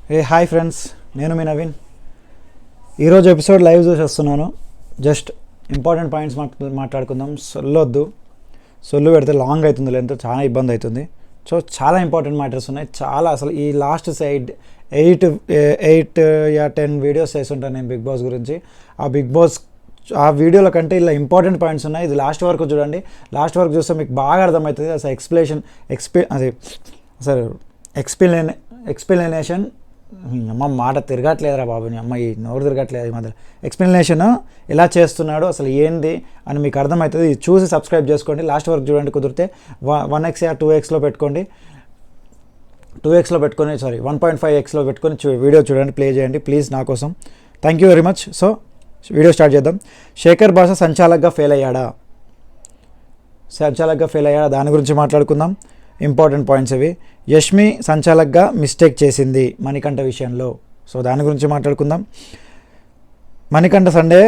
Hi friends, నేను మీ నవీన్. ఈరోజు episode live చూసి వస్తున్నాను. జస్ట్ ఇంపార్టెంట్ పాయింట్స్ మాట్లాడుకుందాం. సొల్లు పెడితే లాంగ్ అవుతుంది, లెంత్ చాలా ఇబ్బంది అవుతుంది. సో చాలా ఇంపార్టెంట్ మ్యాటర్స్ ఉన్నాయి. చాలా అసలు ఈ లాస్ట్ సైడ్ 8 వీడియోస్ చేస్తుంటాను నేను బిగ్ బాస్ గురించి. ఆ వీడియోల కంటే ఇలా ఇంపార్టెంట్ పాయింట్స్ ఉన్నాయి. ఇది లాస్ట్ వరకు చూడండి. లాస్ట్ వరకు చూస్తే మీకు బాగా అర్థమవుతుంది. అసలు ఎక్స్ప్లెనేషన్ అమ్మ మాట తిరగట్లేదురా బాబు, అమ్మ ఈ నోరు తిరగట్లేదు ఈ మధ్య. ఎక్స్ప్లెనేషన్ ఎలా చేస్తున్నాడు, అసలు ఏంది అని మీకు అర్థమవుతుంది. ఇది చూసి సబ్స్క్రైబ్ చేసుకోండి, లాస్ట్ వరకు చూడండి. కుదిరితే 1x 2xలో పెట్టుకోండి, 1.5xలో పెట్టుకొని వీడియో చూడండి, ప్లే చేయండి ప్లీజ్ నా కోసం. Thank you very much. So video start చేద్దాం. శేఖర్ భాష సంచాలక్గా ఫెయిల్ అయ్యాడా, దాని గురించి మాట్లాడుకుందాం. ఇంపార్టెంట్ పాయింట్స్ ఇవి. యష్మి సంచాలక్గా మిస్టేక్ చేసింది మణికంఠ విషయంలో, సో దాని గురించి మాట్లాడుకుందాం. మణికంఠ సండే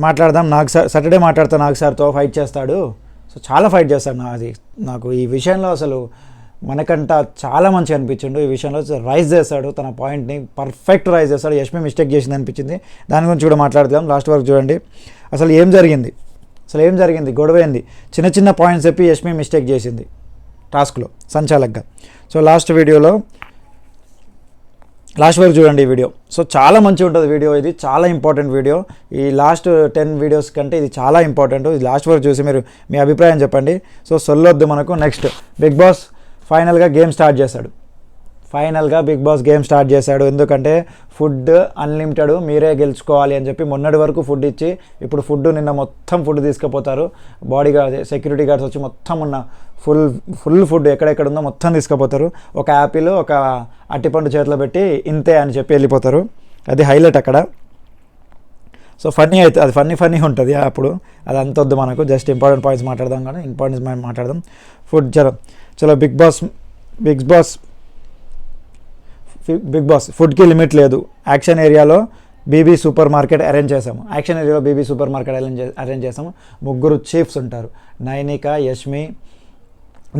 మాట్లాడదాం. సాటర్డే మాట్లాడతా, నాగ్ సార్తో ఫైట్ చేస్తాడు. సో చాలా ఫైట్ చేస్తాడు. నాకు ఈ విషయంలో అసలు మణికంఠ చాలా మంచిగా అనిపించిండు. ఈ విషయంలో రైజ్ చేస్తాడు, తన పాయింట్ని పర్ఫెక్ట్ రైజ్ చేస్తాడు. యష్మి మిస్టేక్ చేసింది అనిపించింది, దాని గురించి కూడా మాట్లాడదాం. లాస్ట్ వరకు చూడండి. అసలు ఏం జరిగింది, గొడవ ఏంది, చిన్న పాయింట్స్ చెప్పి యష్మి మిస్టేక్ చేసింది టాస్క్లో సంచాలక్గా. సో లాస్ట్ వరకు చూడండి ఈ వీడియో. సో చాలా మంచిగా ఉంటుంది వీడియో. ఇది చాలా ఇంపార్టెంట్ వీడియో. ఈ లాస్ట్ 10 వీడియోస్ కంటే ఇది చాలా ఇంపార్టెంట్. ఇది లాస్ట్ వరకు చూసి మీరు మీ అభిప్రాయం చెప్పండి. సో సొల్లొద్దు మనకు. నెక్స్ట్ బిగ్ బాస్ ఫైనల్గా గేమ్ స్టార్ట్ చేశాడు. ఎందుకంటే ఫుడ్ అన్లిమిటెడ్, మీరే గెలుచుకోవాలి అని చెప్పి మొన్నటి వరకు ఫుడ్ ఇచ్చి, ఇప్పుడు నిన్న మొత్తం ఫుడ్ తీసుకుపోతారు. సెక్యూరిటీ గార్డ్స్ వచ్చి మొత్తం ఉన్న ఫుల్ ఫుడ్ ఎక్కడెక్కడ ఉందో మొత్తం తీసుకుపోతారు. ఒక యాపిల్, ఒక అట్టిపండు చేతిలో పెట్టి ఇంతే అని చెప్పి వెళ్ళిపోతారు. అది హైలైట్ అక్కడ. సో ఫన్నీ అయితే అది ఫన్నీ ఉంటుంది. అప్పుడు అది అంత వద్దు మనకు. జస్ట్ ఇంపార్టెంట్ పాయింట్స్ మాట్లాడదాం. ఫుడ్ చలో బిగ్ బాస్ ఫుడ్కి లిమిట్ లేదు. యాక్షన్ ఏరియాలో బీబీ సూపర్ మార్కెట్ అరేంజ్ చేసాము. ముగ్గురు చీఫ్స్ ఉంటారు, నైనిక, యష్మి,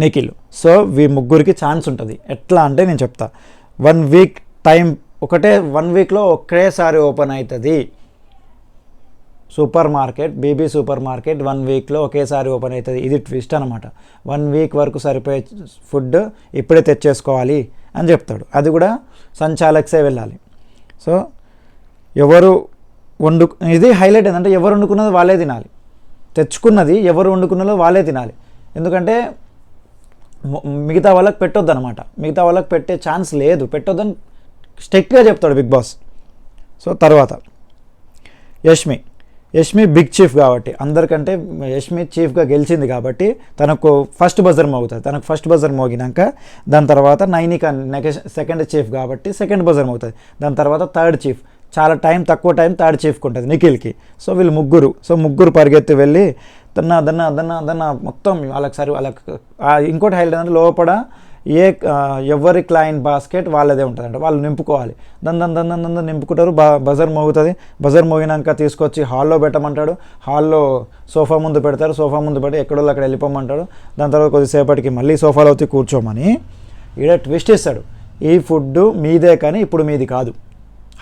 నిఖిల్. సో ముగ్గురికి ఛాన్స్ ఉంటుంది. ఎట్లా అంటే నేను చెప్తా. 1 వీక్ టైం, 1 వీక్లో ఒకేసారి ఓపెన్ అవుతుంది బీబీ సూపర్ మార్కెట్. 1 వీక్లో ఒకేసారి ఓపెన్ అవుతుంది. ఇది ట్విస్ట్ అనమాట. 1 వీక్ వరకు సరిపోయే ఫుడ్ ఇప్పుడే తెచ్చేసుకోవాలి అని చెప్తాడు. అది కూడా సంచాలక్సే వెళ్ళాలి. సో ఇది హైలైట్ ఏంటంటే ఎవరు వండుకున్నది వాళ్ళే తినాలి. తెచ్చుకున్నది ఎవరు వండుకున్నదో వాళ్ళే తినాలి. ఎందుకంటే మిగతా వాళ్ళకి పెట్టొద్దు అనమాట. మిగతా వాళ్ళకి పెట్టే ఛాన్స్ లేదు, పెట్టొద్దని స్ట్రిక్ట్గా చెప్తాడు బిగ్ బాస్. సో తర్వాత యష్మి బిగ్ చీఫ్ కాబట్టి, అందరికంటే యష్మి చీఫ్గా గెలిచింది కాబట్టి తనకు ఫస్ట్ బజర్ మోగినాక దాని తర్వాత నైనిక సెకండ్ చీఫ్ కాబట్టి సెకండ్ బజర్ మోగుతుంది. దాని తర్వాత థర్డ్ చీఫ్, చాలా తక్కువ టైం థర్డ్ చీఫ్కి ఉంటుంది, నిఖిల్కి. సో వీళ్ళు ముగ్గురు పరిగెత్తి వెళ్ళి దన్న మొత్తం వాళ్ళకి ఇంకోటి హైలైట్ అంటే లోపల ఎవరి క్లయింట్ బాస్కెట్ వాళ్ళదే ఉంటుందంట, వాళ్ళు నింపుకోవాలి. దన్ నింపుకుంటారు. బజర్ మోగుతుంది. బజర్ మోగినాక తీసుకొచ్చి హాల్లో పెట్టమంటాడు. హాల్లో సోఫా ముందు పెడతారు. సోఫా ముందు పెట్టి ఎక్కడో అక్కడ వెళ్ళిపోమంటాడు. దాని తర్వాత కొద్దిసేపటికి మళ్ళీ సోఫాలో వచ్చి కూర్చోమని ఈడ ట్విస్ట్ ఇస్తాడు. ఈ ఫుడ్ మీదే కానీ ఇప్పుడు మీది కాదు.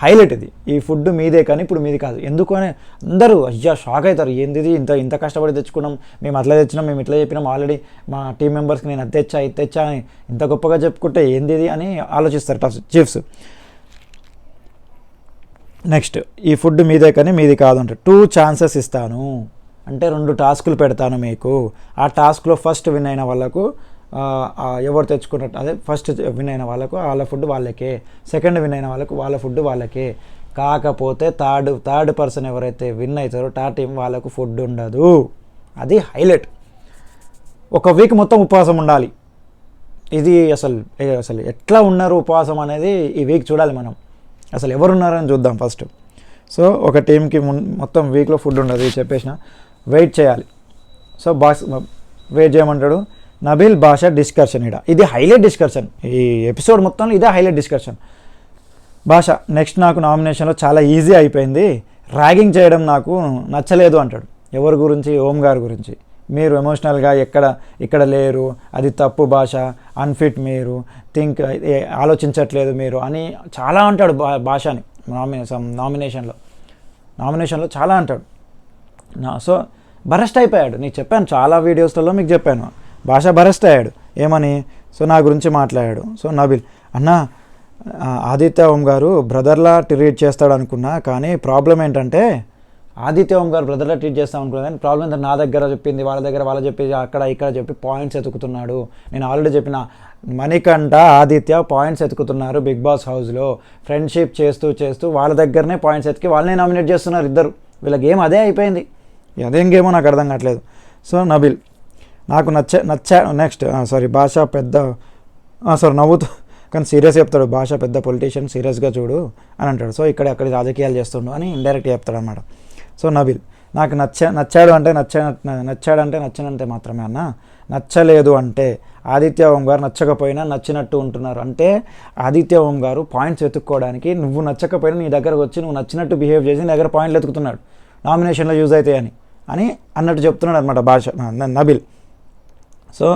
హైలైట్ ఇది. ఈ ఫుడ్ మీదే కానీ ఇప్పుడు మీది కాదు. ఎందుకు అని అందరూ షాక్ అవుతారు. ఏంది ఇంత కష్టపడి తెచ్చుకున్నాం, మేము అట్లా తెచ్చినాం, మేము ఇట్లా చెప్పినాం, ఆల్రెడీ మా టీం మెంబర్స్కి నేను అది తెచ్చా అని ఇంత గొప్పగా చెప్పుకుంటే ఏంది అని ఆలోచిస్తారు చీఫ్స్. నెక్స్ట్ ఈ ఫుడ్ మీదే కానీ మీది కాదు అంటే 2 ఛాన్సెస్ ఇస్తాను, అంటే 2 టాస్కులు పెడతాను మీకు. ఆ టాస్క్లో ఫస్ట్ విన్ అయిన వాళ్ళకు ఎవరు తెచ్చుకున్నట్టు, అదే ఫస్ట్ విన్ అయిన వాళ్ళకు వాళ్ళ ఫుడ్ వాళ్ళకే, సెకండ్ విన్ అయిన వాళ్ళకు వాళ్ళ ఫుడ్ వాళ్ళకే. కాకపోతే థర్డ్ పర్సన్ ఎవరైతే విన్ అవుతారో ఆ టీం వాళ్ళకు ఫుడ్ ఉండదు. అది హైలైట్. 1 వీక్ మొత్తం ఉపవాసం ఉండాలి. ఇది అసలు ఎట్లా ఉన్నారు ఉపవాసం అనేది ఈ వీక్ చూడాలి మనం. అసలు ఎవరున్నారని చూద్దాం ఫస్ట్. సో ఒక టీంకి మొత్తం వీక్లో ఫుడ్ ఉండదు చెప్పేసిన, వెయిట్ చేయాలి. So wait చేయమంటాడు. నబీల్ భాష డిస్కషన్, ఇది హైలైట్ డిస్కషన్. ఈ ఎపిసోడ్ మొత్తంలో ఇదే హైలైట్ డిస్కషన్. భాష నెక్స్ట్ నాకు నామినేషన్లో చాలా ఈజీ అయిపోయింది, ర్యాగింగ్ చేయడం నాకు నచ్చలేదు అంటాడు. ఎవరి గురించి? ఓం గారి గురించి. మీరు ఎమోషనల్గా ఇక్కడ లేరు, అది తప్పు భాష, అన్ఫిట్ మీరు, ఆలోచించట్లేదు మీరు అని చాలా అంటాడు భాషని నామినేషన్లో చాలా అంటాడు. సో బరస్ట్ అయిపోయాడు. నీకు చెప్పాను చాలా వీడియోస్లలో, మీకు చెప్పాను భాష బరస్ట్ అయ్యాడు. ఏమని? సో నా గురించి మాట్లాడాడు. సో నబిల్ అన్న ఆదిత్య ఓం గారు బ్రదర్లా ట్రీట్ చేస్తాడు అనుకున్నా, కానీ ప్రాబ్లం ఏంటంటే ఆదిత్య ఓం గారు బ్రదర్లా ట్రీట్ చేస్తాం అనుకున్నా, కానీ ప్రాబ్లం ఏంటంటే నా దగ్గర చెప్పింది వాళ్ళ దగ్గర చెప్పి అక్కడ ఇక్కడ చెప్పి పాయింట్స్ ఎతుకుతున్నాడు. నేను ఆల్రెడీ చెప్పిన మణికంఠ ఆదిత్య పాయింట్స్ ఎతుకుతున్నారు బిగ్ బాస్ హౌస్లో. ఫ్రెండ్షిప్ చేస్తూ వాళ్ళ దగ్గరనే పాయింట్స్ ఎతికి వాళ్ళనే నామినేట్ చేస్తున్నారు ఇద్దరు. వీళ్ళ గేమ్ అదే అయిపోయింది. అదేం గేమో నాకు అర్థం కావట్లేదు. సో నబిల్ నాకు నచ్చా నెక్స్ట్ భాష పెద్ద నవ్వుతూ కానీ సీరియస్ చెప్తాడు. భాష పెద్ద పొలిటీషియన్, సీరియస్గా చూడు అని అంటాడు. సో అక్కడ రాజకీయాలు చేస్తుండు అని ఇండైరెక్ట్ చెప్తాడు అనమాట. సో నబిల్ నాకు నచ్చాడంటే నచ్చినంతే మాత్రమే అన్న, నచ్చలేదు అంటే ఆదిత్య ఓం గారు నచ్చకపోయినా నచ్చినట్టు ఉంటున్నారు అంటే ఆదిత్య ఓం గారు పాయింట్స్ వెతుక్కోవడానికి నువ్వు నచ్చకపోయినా నీ దగ్గరకు వచ్చి నువ్వు నచ్చినట్టు బిహేవ్ చేసి నీ దగ్గర పాయింట్లు వెతుకుతున్నాడు, నామినేషన్లో యూజ్ అవుతాయని అన్నట్టు చెప్తున్నాడు అనమాట నబిల్. సో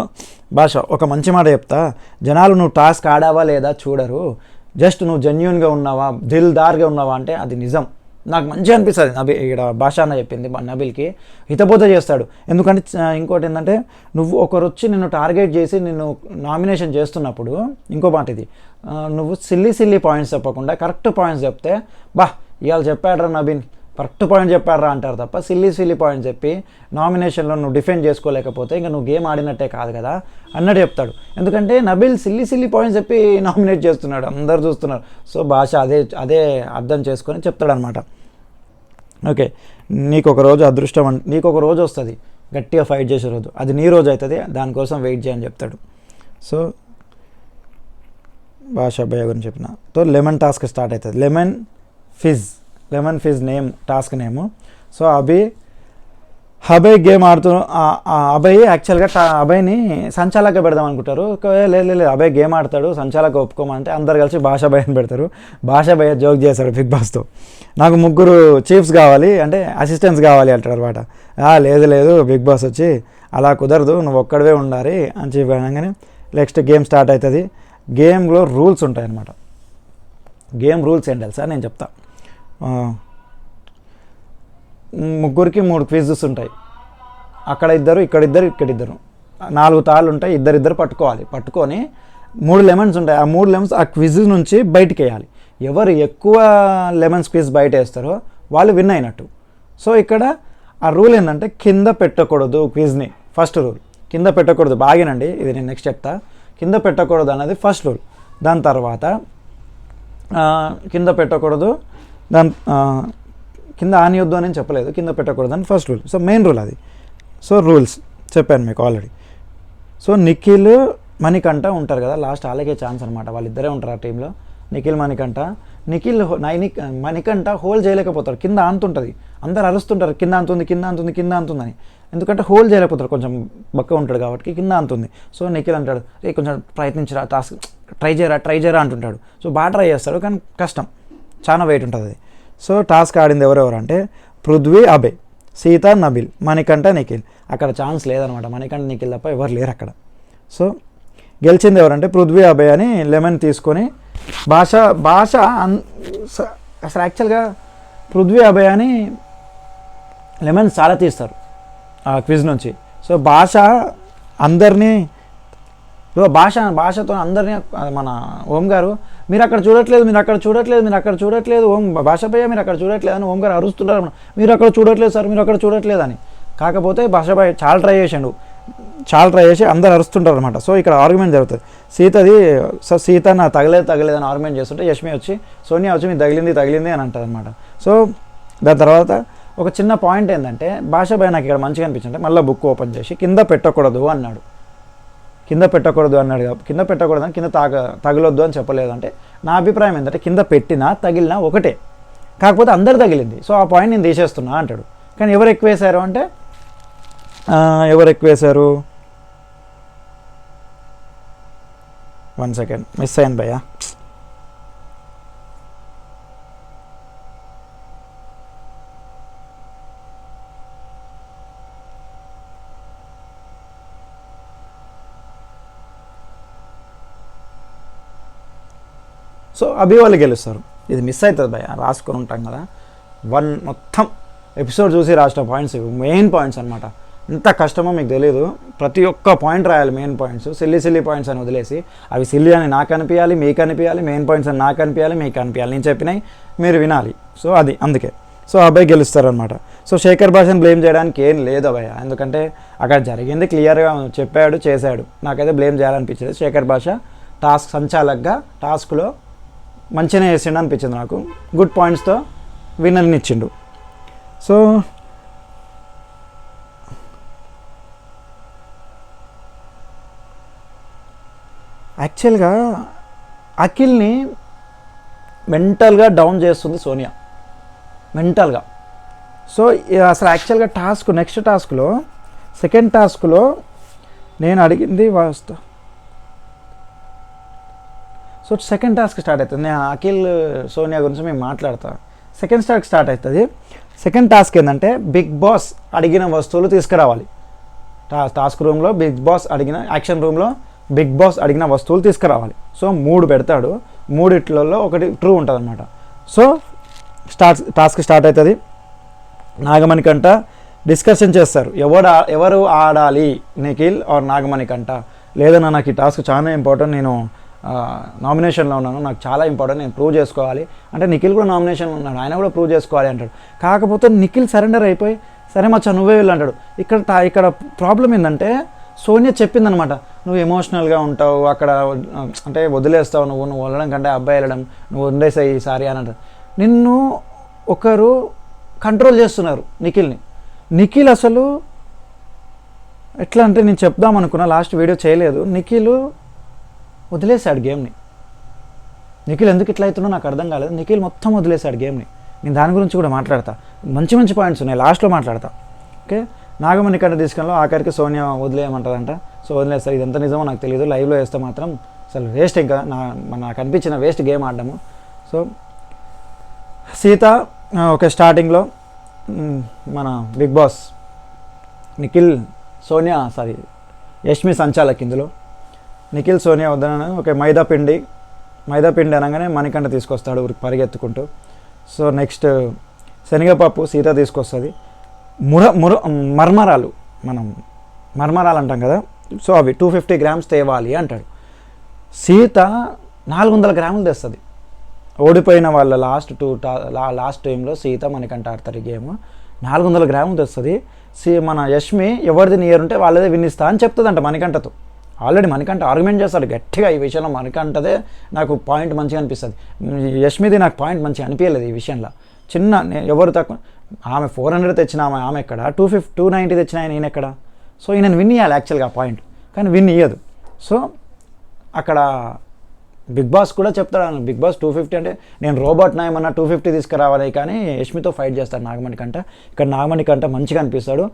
భాష ఒక మంచి మాట చెప్తా, జనాలు నువ్వు టాస్క్ ఆడావా లేదా చూడరు, జస్ట్ నువ్వు జెన్యూన్గా ఉన్నావా, దిల్దార్గా ఉన్నావా అంటే అది నిజం. నాకు మంచిగా అనిపిస్తుంది ఇక్కడ భాష అన్న చెప్పింది. నబిల్కి హితబోధ చేస్తాడు. ఎందుకంటే ఇంకోటి ఏంటంటే నువ్వు ఒకరు వచ్చి నిన్ను టార్గెట్ చేసి నిన్ను నామినేషన్ చేస్తున్నప్పుడు, ఇంకో మాట ఇది, నువ్వు సిల్లీ పాయింట్స్ చెప్పకుండా కరెక్ట్ పాయింట్స్ చెప్తే ఇవాళ చెప్పాడ్రా నబీన్, కరెక్ట్ పాయింట్ చెప్పారా అంటారు తప్ప సిల్లీ పాయింట్ చెప్పి నామినేషన్లో నువ్వు డిఫెండ్ చేసుకోలేకపోతే ఇంకా నువ్వు గేమ్ ఆడినట్టే కాదు కదా అన్నట్టు చెప్తాడు. ఎందుకంటే నబిల్ సిల్లీ పాయింట్స్ చెప్పి నామినేట్ చేస్తున్నాడు, అందరు చూస్తున్నారు. సో భాష అదే అర్థం చేసుకొని చెప్తాడనమాట. ఓకే, నీకు ఒక రోజు వస్తుంది గట్టిగా ఫైట్ చేసే రోజు, అది నీ రోజు అవుతుంది, దానికోసం వెయిట్ చేయని చెప్తాడు. సో భాష భయ గురించి చెప్పిన. సో లెమన్ టాస్క్ స్టార్ట్ అవుతుంది. లెమన్ ఫిజ్ నేమ్ టాస్క్ నేము. సో అభయ్ గేమ్ అభయ్ యాక్చువల్గా అభయ్ని సంచాలక పెడదాం అనుకుంటారు. లేదు అభయ్ గేమ్ ఆడతాడు, సంచాలక ఒప్పుకోమంటే అందరు కలిసి భాష భయ్ని పెడతారు. భాష భయ్య జోక్ చేస్తాడు బిగ్ బాస్తో, నాకు 3 చీఫ్స్ కావాలి అంటే అసిస్టెంట్స్ కావాలి అంటాడు అనమాట. లేదు బిగ్ బాస్ వచ్చి అలా కుదరదు, నువ్వు ఒక్కడవే ఉండాలి అని చెప్పి అనగానే నెక్స్ట్ గేమ్ స్టార్ట్ అవుతుంది. గేమ్లో రూల్స్ ఉంటాయి అన్నమాట. గేమ్ రూల్స్ ఏంటి తెలుసా, నేను చెప్తా. 3కి 3 క్విజెస్ ఉంటాయి. అక్కడ ఇద్దరు, ఇక్కడ 4 తాళ్ళు ఉంటాయి. ఇద్దరు పట్టుకొని 3 లెమన్స్ ఉంటాయి. ఆ 3 లెమన్స్ ఆ క్విజ్ నుంచి బయటికి వేయాలి. ఎవరు ఎక్కువ లెమన్స్ క్విజ్ బయట వేస్తారో వాళ్ళు విన్ అయినట్టు. సో ఇక్కడ ఆ రూల్ ఏంటంటే కింద పెట్టకూడదు క్విజ్ని. ఫస్ట్ రూల్ కింద పెట్టకూడదు. బాగేనండి, ఇది నేను నెక్స్ట్ చెప్తా. కింద పెట్టకూడదు అన్నది ఫస్ట్ రూల్. దాని తర్వాత కింద పెట్టకూడదు, కింద ఆనియొద్దు అని చెప్పలేదు, కింద పెట్టకూడదు అని first rule. So main rule అది. సో రూల్స్ చెప్పాను మీకు ఆల్రెడీ. సో నిఖిల్ మణికంఠ ఉంటారు కదా, లాస్ట్ వాళ్ళకే ఛాన్స్ అనమాట. వాళ్ళిద్దరే ఉంటారు ఆ టీంలో, నిఖిల్ మణికంఠ. మణికంఠ హోల్ చేయలేకపోతాడు, కింద అంతుంటుంది. అందరు అరుస్తుంటారు కింద అంతుందని, ఎందుకంటే హోల్ చేయలేకపోతారు, కొంచెం బక్క ఉంటాడు కాబట్టి కింద అంతుంది. సో నిఖిల్ అంటాడు, కొంచెం ప్రయత్నించరా, టాస్క్ ట్రై చేయరా అంటుంటాడు. సో బాగా ట్రై చేస్తాడు, కానీ కష్టం, చాలా వెయిట్ ఉంటుంది అది. సో టాస్క్ ఆడింది ఎవరెవరు అంటే పృథ్వీ, అభయ్, సీత, నబిల్, మణికంఠ, నిఖిల్. అక్కడ ఛాన్స్ లేదనమాట, మణికంఠ నిఖిల్ తప్ప ఎవరు లేరు అక్కడ. సో గెలిచింది ఎవరంటే పృథ్వీ, అభయ్ అని లెమన్ తీసుకొని భాష అసలు యాక్చువల్గా పృథ్వీ, అభయ్ అని లెమన్ చాలా తీస్తారు ఆ క్విజ్ నుంచి. సో భాష అందరినీ భాషతో అందరినీ మన ఓం గారు మీరు అక్కడ చూడట్లేదు ఓం భాష భయ్య మీరు అక్కడ చూడట్లేదు అని ఓం గారు అరుస్తుంటారు. మీరు అక్కడ చూడట్లేదు సార్, మీరు అక్కడ చూడట్లేదు అని. కాకపోతే భాష భయ్య చాలా ట్రై చేసి అందరు అరుస్తుంటారు అనమాట. సో ఇక్కడ ఆర్గ్యుమెంట్ జరుగుతుంది. సీత నా తగలేదు అని ఆర్గ్యుమెంట్ చేస్తుంటే యష్మి వచ్చి, సోనియా వచ్చి మీరు తగిలింది అని అంటుంది అనమాట. సో దాని తర్వాత ఒక చిన్న పాయింట్ ఏంటంటే భాష భయ్య నాకు ఇక్కడ మంచిగా అనిపించింది, మళ్ళీ బుక్ ఓపెన్ చేసి కింద పెట్టకూడదు అన్నాడు. కింద పెట్టకూడదని కింద తగలొద్దు అని చెప్పలేదు. అంటే నా అభిప్రాయం ఏంటంటే కింద పెట్టినా తగిలినా ఒకటే, కాకపోతే అందరు తగిలింది. సో ఆ పాయింట్ నేను తీసేస్తున్నా అంటాడు. కానీ ఎవరు ఎక్కువ వేశారు అంటే వన్ సెకండ్ మిస్ అయ్యాను భయ్యా. సో అభి వాళ్ళు గెలుస్తారు. ఇది మిస్ అవుతుంది భయ, రాసుకొని ఉంటాం కదా, మొత్తం ఎపిసోడ్ చూసి రాసిన పాయింట్స్ మెయిన్ పాయింట్స్ అనమాట. ఎంత కష్టమో మీకు తెలియదు, ప్రతి ఒక్క పాయింట్ రాయాలి మెయిన్ పాయింట్స్. సిల్లీ పాయింట్స్ అని వదిలేసి అవి సిల్లీ అని నాకు అనిపించాలి, మీకు అనిపించాలి, మెయిన్ పాయింట్స్ అని నాకు అనిపించాలి, మీకు అనిపించాలి. నేను చెప్పినవి మీరు వినాలి. సో అది అందుకే సో అబ్బాయి గెలుస్తారనమాట. సో శేఖర్ భాషను బ్లేమ్ చేయడానికి ఏం లేదు అబ్బాయి, ఎందుకంటే అక్కడ జరిగింది క్లియర్గా చెప్పాడు, చేశాడు. నాకైతే బ్లేమ్ చేయాలనిపించలేదు. శేఖర్ భాష టాస్క్ సంచాలకుగా టాస్క్లో మంచిగానే చేసిండు అనిపించింది నాకు. గుడ్ పాయింట్స్తో విన్నర్ని ఇచ్చిండు. సో యాక్చువల్గా అఖిల్ని మెంటల్గా డౌన్ చేస్తుంది సోనియా, మెంటల్గా. సో అసలు యాక్చువల్గా నెక్స్ట్ టాస్క్లో సెకండ్ టాస్క్లో నేను అడిగింది సో సెకండ్ టాస్క్ స్టార్ట్ అవుతుంది. నేను అఖిల్ సోనియా గురించి మేము మాట్లాడతా. సెకండ్ స్టార్ట్ అవుతుంది. సెకండ్ టాస్క్ ఏంటంటే బిగ్ బాస్ అడిగిన వస్తువులు తీసుకురావాలి. టాస్క్ రూమ్లో బిగ్ బాస్ అడిగిన యాక్షన్ రూమ్లో బిగ్ బాస్ అడిగిన వస్తువులు తీసుకురావాలి. సో 3 పెడతాడు, 3 ఒకటి ట్రూ ఉంటుంది అనమాట. సో టాస్క్ స్టార్ట్ అవుతుంది. నాగమణికంట డిస్కషన్ చేస్తారు, ఎవరు ఆడాలి, నిఖిల్ ఆర్ నాగమణికంట. లేదన్నా నాకు ఈ టాస్క్ చాలా ఇంపార్టెంట్, నేను నామినేషన్లో ఉన్నాను, నాకు చాలా ఇంపార్టెంట్, నేను ప్రూవ్ చేసుకోవాలి అంటే నిఖిల్ కూడా నామినేషన్లో ఉన్నాడు, ఆయన కూడా ప్రూవ్ చేసుకోవాలి అంటాడు. కాకపోతే నిఖిల్ సరెండర్ అయిపోయి సరే మచ్చా నువ్వే వెళ్ళు అంటాడు. ఇక్కడ ప్రాబ్లం ఏంటంటే సోనియా చెప్పిందనమాట, నువ్వు ఎమోషనల్గా ఉంటావు అక్కడ, అంటే వదిలేస్తావు, నువ్వు వెళ్ళడం కంటే అబ్బాయి వెళ్ళడం, నువ్వు ఉండేసాయి ఈసారి అని అంటారు. నిన్ను ఒకరు కంట్రోల్ చేస్తున్నారు నిఖిల్ని. నిఖిల్ అసలు ఎట్లా అంటే నేను చెప్దాం అనుకున్నా, లాస్ట్ వీడియో చేయలేదు. నిఖిల్ వదిలేశాడు గేమ్ని. నిఖిల్ ఎందుకు ఇట్లా అవుతుందో నాకు అర్థం కాలేదు. నిఖిల్ మొత్తం వదిలేశాడు గేమ్ని. నేను దాని గురించి కూడా మాట్లాడతా, మంచి పాయింట్స్ ఉన్నాయి, లాస్ట్లో మాట్లాడతా. ఓకే, నాగమణికంట తీసుకెళ్ళి ఆఖరికి సోనియా వదిలేయమంటుందంట. సో వదిలేస్తారు, ఇది ఎంత నిజమో నాకు తెలియదు. లైవ్లో వేస్తే మాత్రం అసలు వేస్ట్, ఇంకా నాకు అనిపించిన వేస్ట్ గేమ్ ఆడడము. సో సీత ఓకే, స్టార్టింగ్లో మన బిగ్ బాస్ నిఖిల్ సోనియా యష్మి సంచాలక్. ఇందులో నిఖిల్ సోనియా వద్దన ఓకే మైదా పిండి అనగానే మణికంఠ తీసుకొస్తాడు పరిగెత్తుకుంటూ. సో నెక్స్ట్ శనగపప్పు సీత తీసుకొస్తుంది. మర్మరాలు అంటాం కదా, సో అవి 250 grams తేవాలి అంటాడు. సీత 400 grams తెస్తుంది. ఓడిపోయిన వాళ్ళ లాస్ట్ టైంలో సీత మణికంఠ ఆడతారు ఈ గేమ్. 400 grams తెస్తుంది. మన యష్మి ఎవరిది నియర్ ఉంటే వాళ్ళదే విన్నిస్తా అని చెప్తుందంట మణికంఠతో. ఆల్రెడీ మణికంఠ ఆర్గ్యుమెంట్ చేస్తాడు గట్టిగా ఈ విషయంలో. మణికంఠదే నాకు పాయింట్ మంచిగా అనిపిస్తుంది, యష్మిది నాకు పాయింట్ మంచిగా అనిపించలేదు ఈ విషయంలో. ఎవరు తక్కువ, ఆమె 400 తెచ్చిన ఆమె ఎక్కడ, 290 తెచ్చిన ఈయన ఎక్కడ. సో ఈయనను విన్ ఇవ్వాలి యాక్చువల్గా పాయింట్, కానీ విన్ ఇయ్యదు. సో అక్కడ బిగ్ బాస్ కూడా చెప్తాడు, బిగ్ బాస్ 250 అంటే నేను రోబోట్ ఏమన్నా 250 తీసుకురావాలి, కానీ యష్మితో ఫైట్ చేస్తాడు నాగమణికంట. ఇక్కడ నాగమణికంట మంచిగా అనిపిస్తాడు,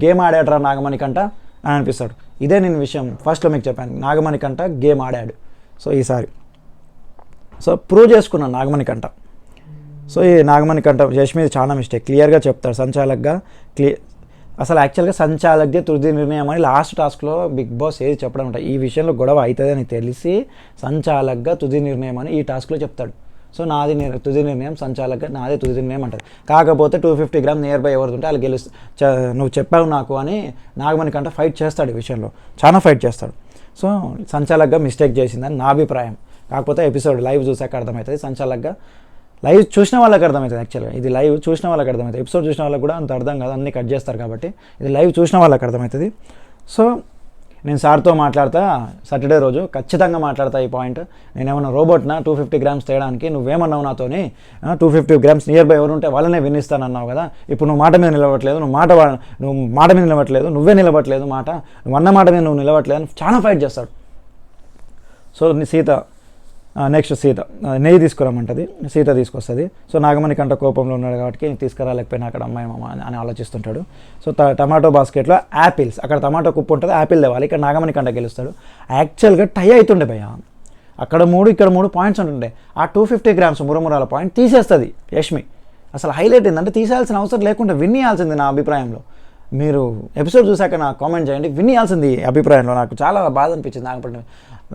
గేమ్ ఆడాడరా నాగమణికంట అని అనిపిస్తాడు. ఇదే నేను విషయం ఫస్ట్లో మీకు చెప్పాను, నాగమణికంట గేమ్ ఆడాడు. సో ఈసారి ప్రూవ్ చేసుకున్నాను నాగమణికంట. సో ఈ నాగమణికంట యష్మి చాలా మిస్టేక్ క్లియర్గా చెప్తాడు సంచాలక్గా. అసలు యాక్చువల్గా సంచాలక్దే తుది నిర్ణయం అని లాస్ట్ టాస్క్లో బిగ్ బాస్ ఏది చెప్పడం ఉంటాయి. ఈ విషయంలో గొడవ అవుతుందని తెలిసి సంచాలక్గా తుది నిర్ణయం అని ఈ టాస్క్లో చెప్తాడు. సో నాది తుది నిర్ణయం, సంచాలక్గా నాదే తుది నిర్ణయం అంటారు. కాకపోతే 250 grams నియర్ బై ఎవరుంటే వాళ్ళు నువ్వు చెప్పావు నాకు అని నాగమణికంట ఫైట్ చేస్తాడు. ఈ విషయంలో చాలా ఫైట్ చేస్తాడు. సో సంచాలక్గా మిస్టేక్ చేసిందని నా అభిప్రాయం. కాకపోతే ఎపిసోడ్ లైవ్ చూసాక అర్థమవుతుంది. సంచాలక్గా లైవ్ చూసిన వాళ్ళకి అర్థమవుతుంది. యాక్చువల్గా ఇది లైవ్ చూసిన వాళ్ళకి అర్థమవుతుంది, ఎపిసోడ్ చూసిన వాళ్ళకి కూడా అంత అర్థం కాదు, అన్నీ కట్ చేస్తారు కాబట్టి ఇది లైవ్ చూసిన వాళ్ళకి అర్థమవుతుంది. సో నేను సార్తో మాట్లాడతా సాటర్డే రోజు, ఖచ్చితంగా మాట్లాడతా ఈ పాయింట్. నేనేమన్నా రోబోట్నా 250 grams తేయడానికి? నువ్వేమన్నావు నాతోని 250 grams నియర్ బై ఎవరు ఉంటే వాళ్ళనే వినిస్తానన్నావు కదా. ఇప్పుడు నువ్వు మాట మీద నిలబట్లేదు, నువ్వు మాట మీద నిలబట్లేదు, నువ్వే నిలబట్లేదు మాట, నువ్వు అన్న మాట మీద నువ్వు నిలబట్లేదు అని చాలా ఫైట్ చేస్తాడు. సో సీత నెక్స్ట్ సీత నెయ్యి తీసుకురామంటుంది, సీత తీసుకొస్తుంది. సో నాగమణికంట కోపంలో ఉన్నాడు కాబట్టి తీసుకురాలేకపోయినా అక్కడ అమ్మాయి మామ అని ఆలోచిస్తుంటాడు. సో టమాటో బాస్కెట్లో యాపిల్స్, అక్కడ టమాటో కుప్పు ఉంటుంది, యాపిల్ తేవాలి. ఇక్కడ నాగమణికంట గెలుస్తాడు. యాక్చువల్గా టై అవుతుండే భయ్య, అక్కడ 3 ఇక్కడ 3 పాయింట్స్ ఉంటుండే. ఆ 250 grams మురమురాల పాయింట్ తీసేస్తుంది యష్మి. అసలు హైలైట్ ఏంటంటే తీసేయాల్సిన అవసరం లేకుండా విన్ చేయాల్సింది నా అభిప్రాయంలో. మీరు ఎపిసోడ్ చూసాక నాకు కామెంట్ చేయండి, విన్ చేయాల్సింది అభిప్రాయంలో. నాకు చాలా బాధ అనిపించింది.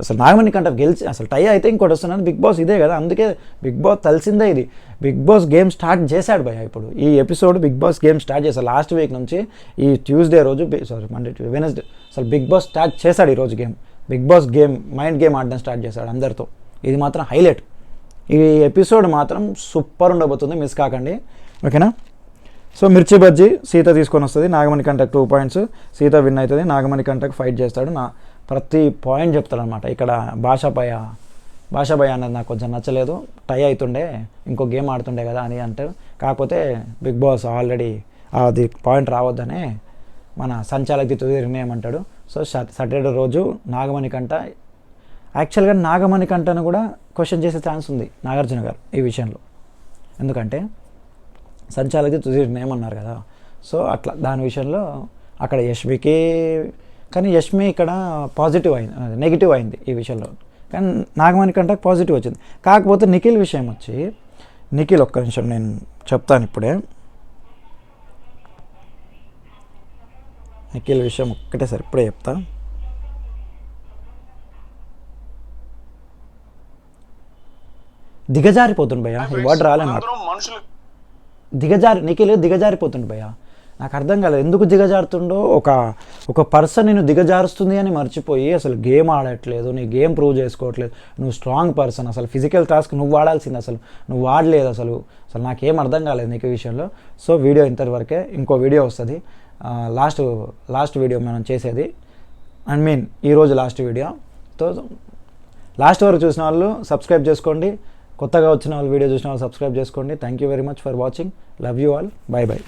అసలు నాగమణి కంట గెలిచి అసలు టై అయితే ఇంకోటి వస్తున్నాను బిగ్ బాస్ ఇదే కదా, అందుకే బిగ్ బాస్ తెలిసిందే ఇది. బిగ్ బాస్ గేమ్ స్టార్ట్ చేశాడు భయ్య. ఇప్పుడు ఈ episode Bigg Boss game start చేశాడు లాస్ట్ వీక్ నుంచి. ఈ ట్యూస్డే రోజు మండే వెనస్డే అసలు బిగ్ బాస్ స్టార్ట్ చేశాడు ఈరోజు game. Bigg Boss game mind game ఆడడం స్టార్ట్ చేశాడు అందరితో. ఇది మాత్రం హైలైట్. ఈ ఎపిసోడ్ మాత్రం సూపర్ ఉండబోతుంది, మిస్ కాకండి, ఓకేనా. సో మిర్చి బజ్జీ సీత తీసుకొని వస్తుంది, నాగమణి కంటకు 2 పాయింట్స్, సీత విన్ అవుతుంది, నాగమణి కంటకు ఫైట్ చేస్తాడు. ప్రతి పాయింట్ చెప్తాడు అనమాట. ఇక్కడ భాషాభయ అన్నది నాకు కొంచెం నచ్చలేదు, టై అవుతుండే ఇంకో గేమ్ ఆడుతుండే కదా అని అంటారు. కాకపోతే బిగ్ బాస్ ఆల్రెడీ అది పాయింట్ రావద్దనే మన సంచాలకి తుది నిర్ణయం అంటాడు. సో సాటర్డే రోజు నాగమణి కంట యాక్చువల్గా నాగమణి కంటను కూడా క్వశ్చన్ చేసే ఛాన్స్ ఉంది నాగార్జున గారు ఈ విషయంలో. ఎందుకంటే సంచాలకి తుది నిర్ణయం అన్నారు కదా. సో అట్లా దాని విషయంలో అక్కడ యష్మికి, కానీ యష్మి ఇక్కడ పాజిటివ్ అయింది, నెగిటివ్ అయింది ఈ విషయంలో. కానీ నాగమణి కంటే పాజిటివ్ వచ్చింది. కాకపోతే నిఖిల్ విషయం వచ్చి, నిఖిల్ ఒక్క నిమిషం నేను చెప్తాను ఇప్పుడే. నిఖిల్ విషయం ఒక్కటే సార్ ఇప్పుడే చెప్తా. దిగజారిపోతుంది భయ్య, ఈ వర్డ్ రాలే నాకు. నిఖిల్ దిగజారిపోతుంది భయ్య. నాకు అర్థం కాలేదు ఎందుకు దిగజారుతుండో. ఒక పర్సన్ నేను దిగజారుస్తుంది అని మర్చిపోయి అసలు గేమ్ ఆడట్లేదు, నీ గేమ్ ప్రూవ్ చేసుకోవట్లేదు, నువ్వు స్ట్రాంగ్ పర్సన్, అసలు ఫిజికల్ టాస్క్ నువ్వు వాడాల్సింది, అసలు నువ్వు వాడలేదు. అసలు నాకేం అర్థం కాలేదు నీకు విషయంలో. సో వీడియో ఇంతవరకే, ఇంకో వీడియో వస్తుంది, లాస్ట్ వీడియో మనం చేసేది, ఈరోజు లాస్ట్ వీడియో. సో లాస్ట్ వరకు చూసిన వాళ్ళు సబ్స్క్రైబ్ చేసుకోండి, కొత్తగా వచ్చిన వాళ్ళు వీడియో చూసిన వాళ్ళు సబ్స్క్రైబ్ చేసుకోండి. Thank you very much for watching. Love you all. By by.